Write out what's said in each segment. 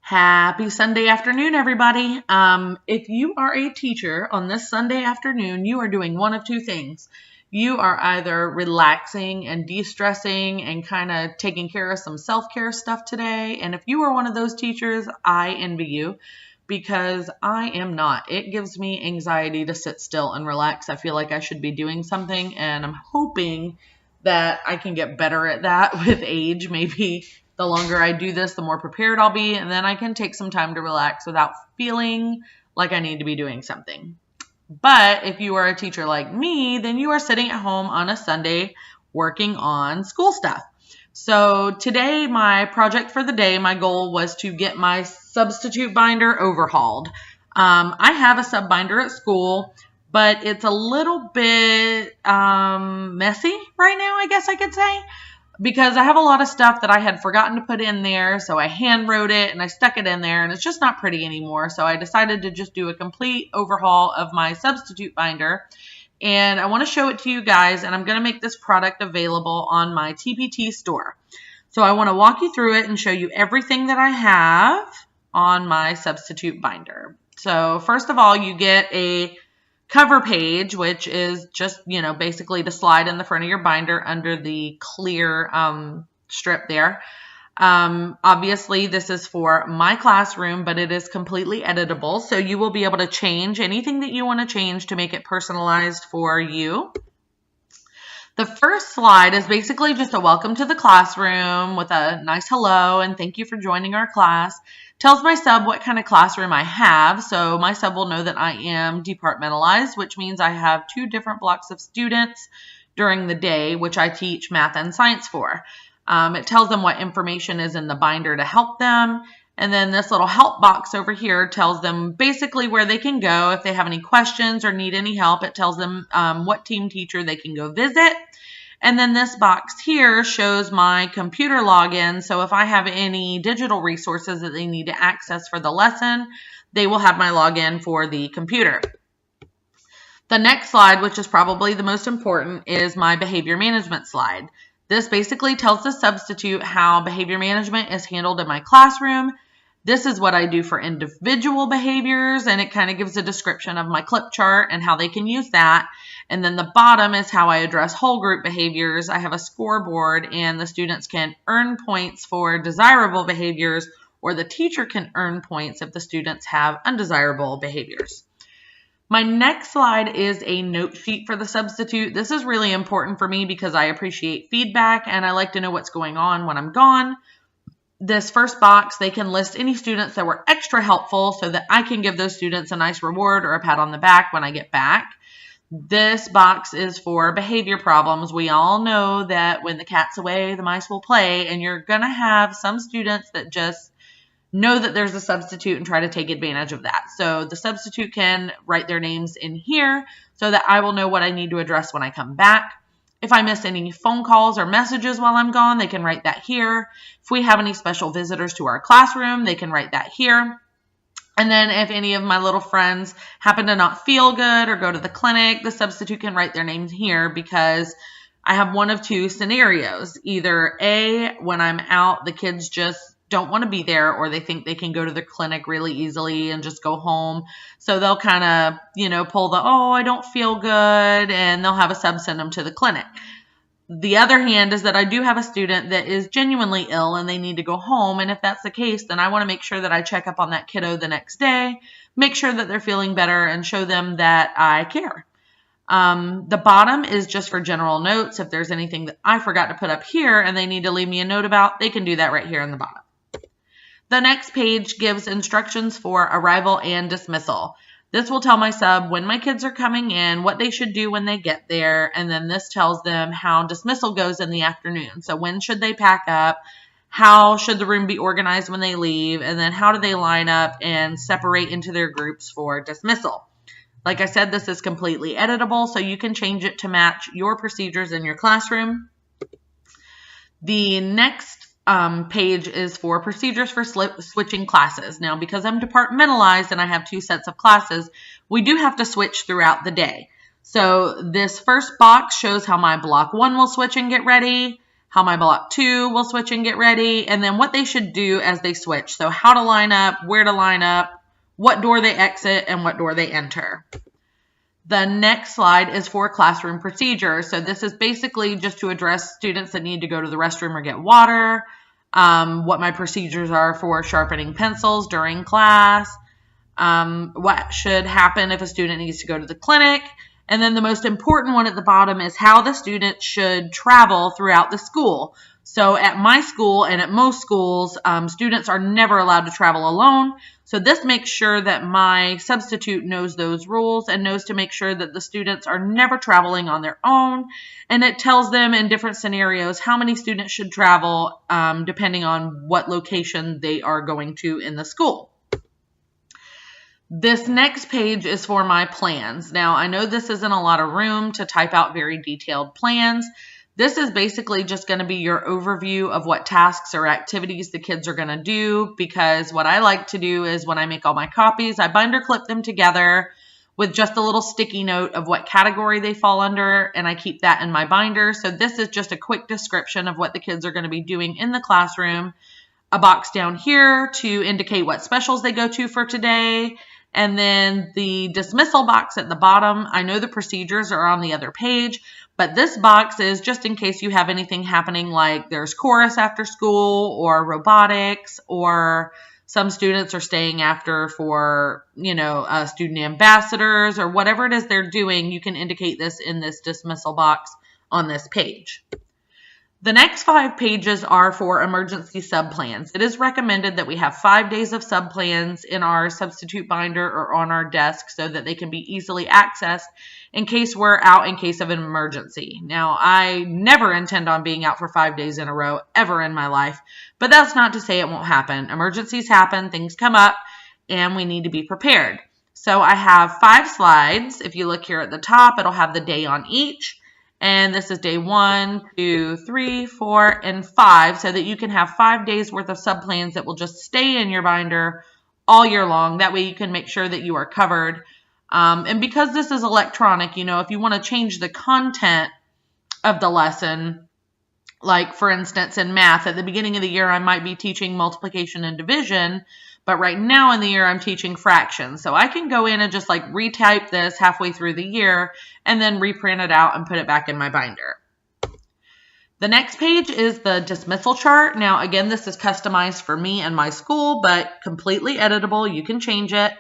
Happy Sunday afternoon, everybody. If you are a teacher on this Sunday afternoon, you are doing one of two things. You are either relaxing and de-stressing and kind of taking care of some self-care stuff today. And if you are one of those teachers, I envy you because I am not. It gives me anxiety to sit still and relax. I feel like I should be doing something, and I'm hoping that I can get better at that with age. Maybe the longer I do this, the more prepared I'll be, and then I can take some time to relax without feeling like I need to be doing something. But if you are a teacher like me, then you are sitting at home on a Sunday working on school stuff. So today, my project for the day, my goal was to get my substitute binder overhauled. I have a sub binder at school, but it's a little bit messy right now, I guess I could say, because I have a lot of stuff that I had forgotten to put in there. So I hand wrote it and I stuck it in there, and it's just not pretty anymore. So I decided to just do a complete overhaul of my substitute binder. And I want to show it to you guys, and I'm going to make this product available on my TPT store. So I want to walk you through it and show you everything that I have on my substitute binder. So first of all, you get a cover page, which is just, basically to slide in the front of your binder under the clear strip there. Obviously, this is for my classroom, but it is completely editable. So you will be able to change anything that you want to change to make it personalized for you. The first slide is basically just a welcome to the classroom with a nice hello and thank you for joining our class. Tells my sub what kind of classroom I have, so my sub will know that I am departmentalized, which means I have 2 different blocks of students during the day, which I teach math and science for. It tells them what information is in the binder to help them, and then this little help box over here tells them basically where they can go if they have any questions or need any help. It tells them what team teacher they can go visit. And then this box here shows my computer login. So if I have any digital resources that they need to access for the lesson, they will have my login for the computer. The next slide, which is probably the most important, is my behavior management slide. This basically tells the substitute how behavior management is handled in my classroom. This is what I do for individual behaviors, and it kind of gives a description of my clip chart and how they can use that. And then the bottom is how I address whole group behaviors. I have a scoreboard, and the students can earn points for desirable behaviors, or the teacher can earn points if the students have undesirable behaviors. My next slide is a note sheet for the substitute. This is really important for me because I appreciate feedback and I like to know what's going on when I'm gone. This first box, they can list any students that were extra helpful so that I can give those students a nice reward or a pat on the back when I get back. This box is for behavior problems. We all know that when the cat's away, the mice will play, and you're going to have some students that just know that there's a substitute and try to take advantage of that. So the substitute can write their names in here so that I will know what I need to address when I come back. If I miss any phone calls or messages while I'm gone, they can write that here. If we have any special visitors to our classroom, they can write that here. And then if any of my little friends happen to not feel good or go to the clinic, the substitute can write their names here because I have one of 2 scenarios. Either A, when I'm out, the kids just don't want to be there, or they think they can go to the clinic really easily and just go home. So they'll kind of, pull the, oh, I don't feel good, and they'll have a sub send them to the clinic. The other hand is that I do have a student that is genuinely ill and they need to go home. And if that's the case, then I want to make sure that I check up on that kiddo the next day, make sure that they're feeling better, and show them that I care. The bottom is just for general notes. If there's anything that I forgot to put up here and they need to leave me a note about, they can do that right here in the bottom. The next page gives instructions for arrival and dismissal. This will tell my sub when my kids are coming in, what they should do when they get there, and then this tells them how dismissal goes in the afternoon. So when should they pack up, how should the room be organized when they leave, and then how do they line up and separate into their groups for dismissal. Like I said, this is completely editable, so you can change it to match your procedures in your classroom. The next page is for procedures for switching classes. Now, because I'm departmentalized and I have 2 sets of classes, we do have to switch throughout the day. So this first box shows how my block 1 will switch and get ready, how my block 2 will switch and get ready, and then what they should do as they switch. So how to line up, where to line up, what door they exit, and what door they enter. The next slide is for classroom procedures. So this is basically just to address students that need to go to the restroom or get water, what my procedures are for sharpening pencils during class, what should happen if a student needs to go to the clinic, and then the most important one at the bottom is how the student should travel throughout the school. So at my school and at most schools, students are never allowed to travel alone. So this makes sure that my substitute knows those rules and knows to make sure that the students are never traveling on their own. And it tells them in different scenarios how many students should travel depending on what location they are going to in the school. This next page is for my plans. Now, I know this isn't a lot of room to type out very detailed plans. This is basically just going to be your overview of what tasks or activities the kids are going to do, because what I like to do is when I make all my copies, I binder clip them together with just a little sticky note of what category they fall under, and I keep that in my binder. So this is just a quick description of what the kids are going to be doing in the classroom. A box down here to indicate what specials they go to for today. And then the dismissal box at the bottom, I know the procedures are on the other page, but this box is just in case you have anything happening like there's chorus after school or robotics, or some students are staying after for, student ambassadors or whatever it is they're doing. You can indicate this in this dismissal box on this page. The next 5 pages are for emergency subplans. It is recommended that we have 5 days of subplans in our substitute binder or on our desk so that they can be easily accessed in case we're out in case of an emergency. Now, I never intend on being out for 5 days in a row ever in my life, but that's not to say it won't happen. Emergencies happen, things come up, and we need to be prepared. So I have 5 slides. If you look here at the top, it'll have the day on each. And this is day 1, 2, 3, 4, and 5, so that you can have 5 days worth of subplans that will just stay in your binder all year long. That way you can make sure that you are covered. And because this is electronic, if you want to change the content of the lesson, like for instance in math, at the beginning of the year I might be teaching multiplication and division, but right now in the year I'm teaching fractions. So I can go in and just retype this halfway through the year and then reprint it out and put it back in my binder. The next page is the dismissal chart. Now again, this is customized for me and my school, but completely editable. You can change it.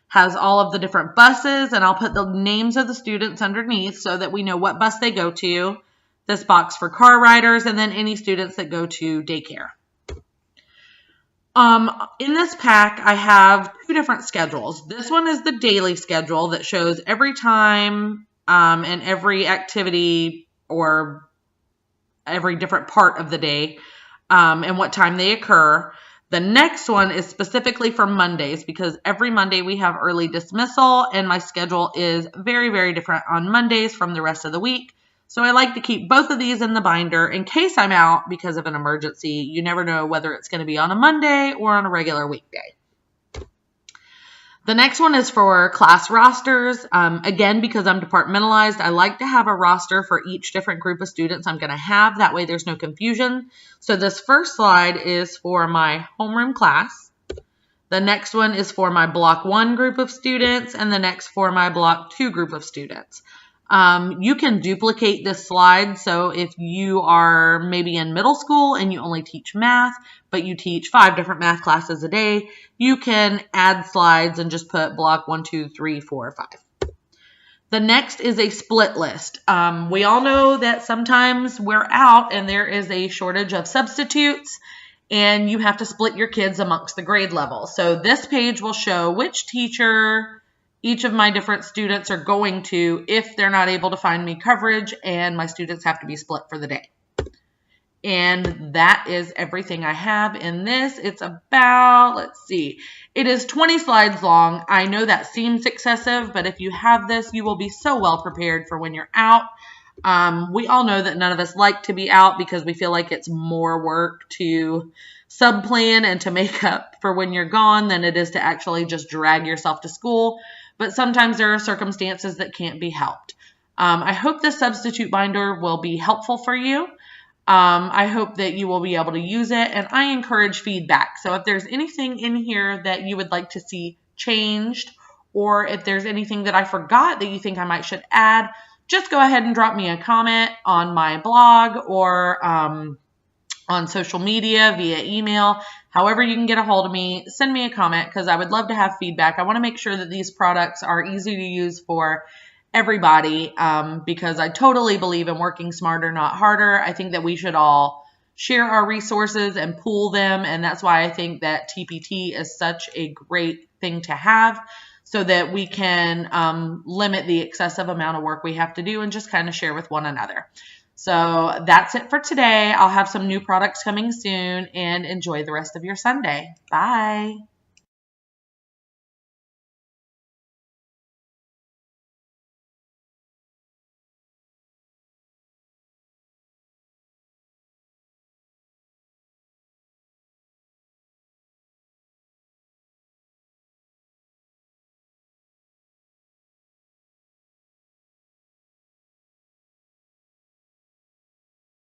Has all of the different buses, and I'll put the names of the students underneath so that we know what bus they go to. This box for car riders, and then any students that go to daycare. In this pack, I have 2 different schedules. This one is the daily schedule that shows every time and every activity or every different part of the day and what time they occur. The next one is specifically for Mondays because every Monday we have early dismissal, and my schedule is very, very different on Mondays from the rest of the week. So I like to keep both of these in the binder in case I'm out because of an emergency. You never know whether it's going to be on a Monday or on a regular weekday. The next one is for class rosters. Again, because I'm departmentalized, I like to have a roster for each different group of students I'm going to have. That way there's no confusion. So this first slide is for my homeroom class. The next one is for my block 1 group of students, and the next for my block 2 group of students. You can duplicate this slide. So if you are maybe in middle school and you only teach math, but you teach 5 different math classes a day, you can add slides and just put block 1, 2, 3, 4, 5. The next is a split list. We all know that sometimes we're out and there is a shortage of substitutes and you have to split your kids amongst the grade level. So this page will show which teacher each of my different students are going to if they're not able to find me coverage and my students have to be split for the day. And that is everything I have in this. It's about, it is 20 slides long. I know that seems excessive, but if you have this, you will be so well prepared for when you're out. We all know that none of us like to be out because we feel like it's more work to subplan and to make up for when you're gone than it is to actually just drag yourself to school. But sometimes there are circumstances that can't be helped. I hope this substitute binder will be helpful for you. I hope that you will be able to use it, and I encourage feedback. So if there's anything in here that you would like to see changed, or if there's anything that I forgot that you think I should add, just go ahead and drop me a comment on my blog or on social media, via email, however you can get a hold of me. Send me a comment because I would love to have feedback. I want to make sure that these products are easy to use for everybody because I totally believe in working smarter, not harder. I think that we should all share our resources and pool them, and that's why I think that TPT is such a great thing to have, so that we can limit the excessive amount of work we have to do and just kind of share with one another. So that's it for today. I'll have some new products coming soon, and enjoy the rest of your Sunday. Bye.